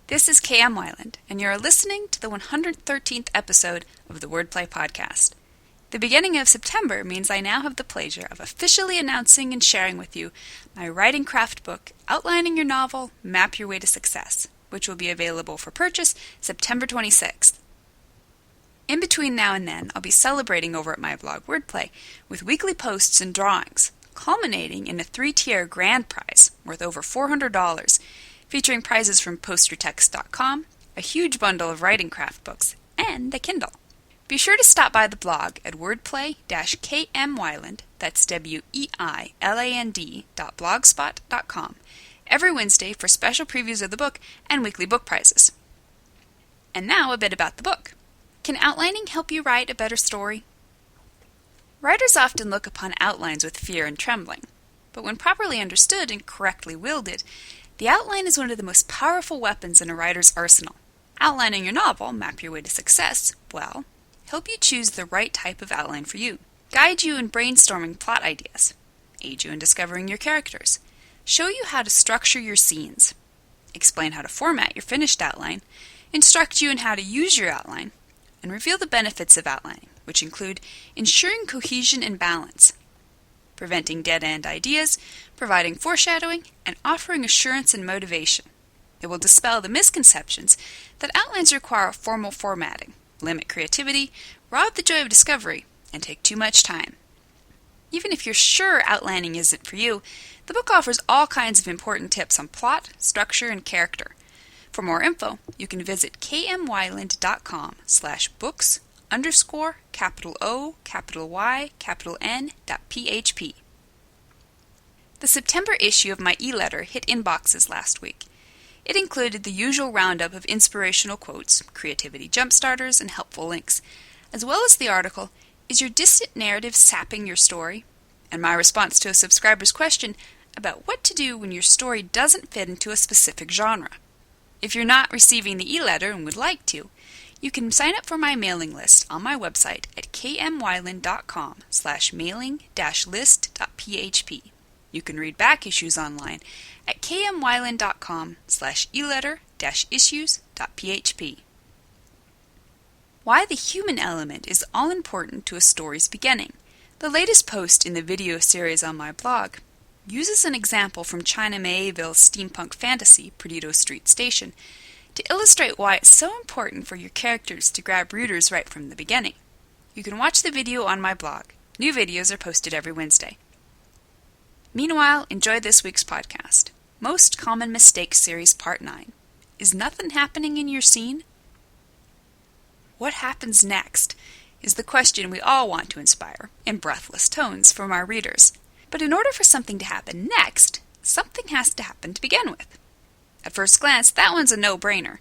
This is K.M. Wyland, and you're listening to the 113th episode of the Wordplay Podcast. The beginning of September means I now have the pleasure of officially announcing and sharing with you my writing craft book, Outlining Your Novel, Map Your Way to Success, which will be available for purchase September 26th. In between now and then, I'll be celebrating over at my blog Wordplay with weekly posts and drawings, culminating in a 3-tier grand prize worth over $400, featuring prizes from postertext.com, a huge bundle of writing craft books, and a Kindle. Be sure to stop by the blog at wordplay-kmwyland, that's WEILAND.blogspot.com, every Wednesday for special previews of the book and weekly book prizes. And now a bit about the book. Can outlining help you write a better story? Writers often look upon outlines with fear and trembling, but when properly understood and correctly wielded, the outline is one of the most powerful weapons in a writer's arsenal. Outlining your novel, Map Your Way to Success, well, help you choose the right type of outline for you, guide you in brainstorming plot ideas, aid you in discovering your characters, show you how to structure your scenes, explain how to format your finished outline, instruct you in how to use your outline, and reveal the benefits of outlining, which include ensuring cohesion and balance, preventing dead-end ideas, providing foreshadowing, and offering assurance and motivation. It will dispel the misconceptions that outlines require formal formatting, limit creativity, rob the joy of discovery, and take too much time. Even if you're sure outlining isn't for you, the book offers all kinds of important tips on plot, structure, and character. For more info, you can visit kmwyland.com/books_O_Y_N.php. The September issue of my e-letter hit inboxes last week. It included the usual roundup of inspirational quotes, creativity jumpstarters, and helpful links, as well as the article, "Is Your Distant Narrative Sapping Your Story?" and my response to a subscriber's question about what to do when your story doesn't fit into a specific genre. If you're not receiving the e-letter and would like to, you can sign up for my mailing list on my website at kmwyland.com/mailing-list.php. You can read back issues online at kmwyland.com/e-letter-issues.php. Why the human element is all important to a story's beginning. The latest post in the video series on my blog uses an example from China Miéville's steampunk fantasy, Perdido Street Station, to illustrate why it's so important for your characters to grab readers right from the beginning. You can watch the video on my blog. New videos are posted every Wednesday. Meanwhile, enjoy this week's podcast. Most Common Mistakes Series Part 9. Is nothing happening in your scene? What happens next is the question we all want to inspire, in breathless tones, from our readers. But in order for something to happen next, something has to happen to begin with. At first glance, that one's a no-brainer.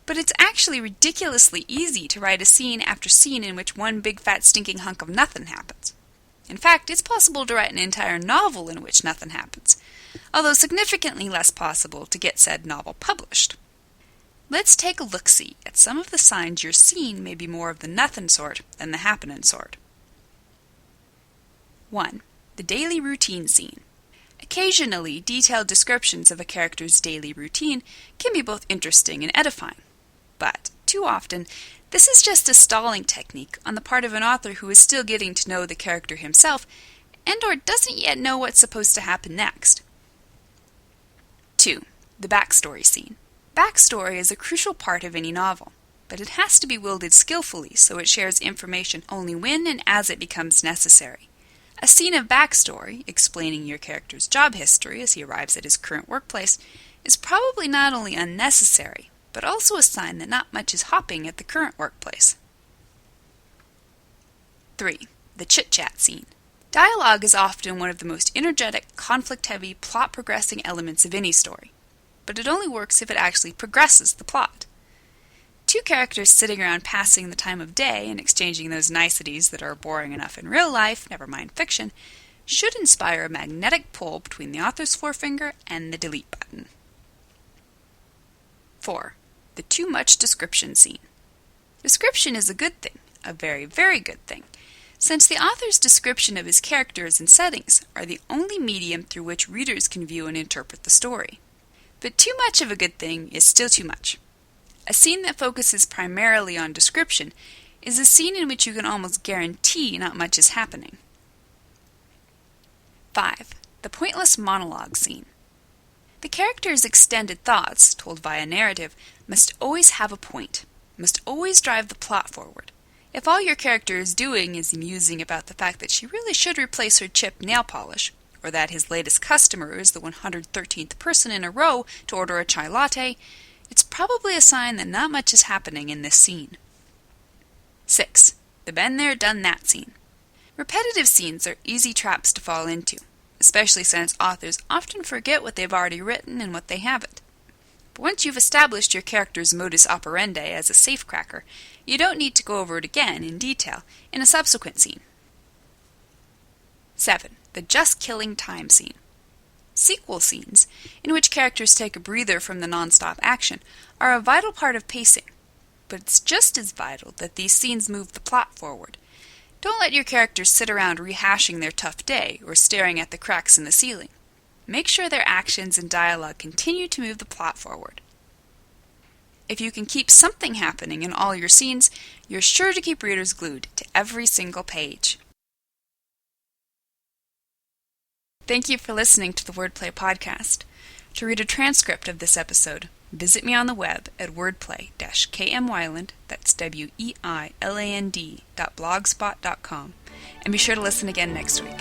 But it's actually ridiculously easy to write a scene after scene in which one big fat stinking hunk of nothing happens. In fact, it's possible to write an entire novel in which nothing happens, although significantly less possible to get said novel published. Let's take a look-see at some of the signs your scene may be more of the nothing sort than the happening sort. 1. The daily routine scene. Occasionally, detailed descriptions of a character's daily routine can be both interesting and edifying. But, too often, this is just a stalling technique on the part of an author who is still getting to know the character himself and/or doesn't yet know what's supposed to happen next. 2. The backstory scene. Backstory is a crucial part of any novel, but it has to be wielded skillfully so it shares information only when and as it becomes necessary. A scene of backstory, explaining your character's job history as he arrives at his current workplace, is probably not only unnecessary, but also a sign that not much is hopping at the current workplace. 3. The chit-chat scene. Dialogue is often one of the most energetic, conflict-heavy, plot-progressing elements of any story, but it only works if it actually progresses the plot. Two characters sitting around passing the time of day and exchanging those niceties that are boring enough in real life, never mind fiction, should inspire a magnetic pull between the author's forefinger and the delete button. 4. The too much description scene. Description is a good thing, a very, very good thing, since the author's description of his characters and settings are the only medium through which readers can view and interpret the story. But too much of a good thing is still too much. A scene that focuses primarily on description is a scene in which you can almost guarantee not much is happening. 5. The pointless monologue scene. The character's extended thoughts, told via narrative, must always have a point, must always drive the plot forward. If all your character is doing is musing about the fact that she really should replace her chipped nail polish, or that his latest customer is the 113th person in a row to order a chai latte, it's probably a sign that not much is happening in this scene. 6. The been there, done that scene. Repetitive scenes are easy traps to fall into, especially since authors often forget what they've already written and what they haven't. But once you've established your character's modus operandi as a safecracker, you don't need to go over it again in detail in a subsequent scene. 7. The just killing time scene. Sequel scenes, in which characters take a breather from the non-stop action, are a vital part of pacing, but it's just as vital that these scenes move the plot forward. Don't let your characters sit around rehashing their tough day or staring at the cracks in the ceiling. Make sure their actions and dialogue continue to move the plot forward. If you can keep something happening in all your scenes, you're sure to keep readers glued to every single page. Thank you for listening to the Wordplay Podcast. To read a transcript of this episode, visit me on the web at wordplay-kmwyland, that's weiland.blogspot.com, and be sure to listen again next week.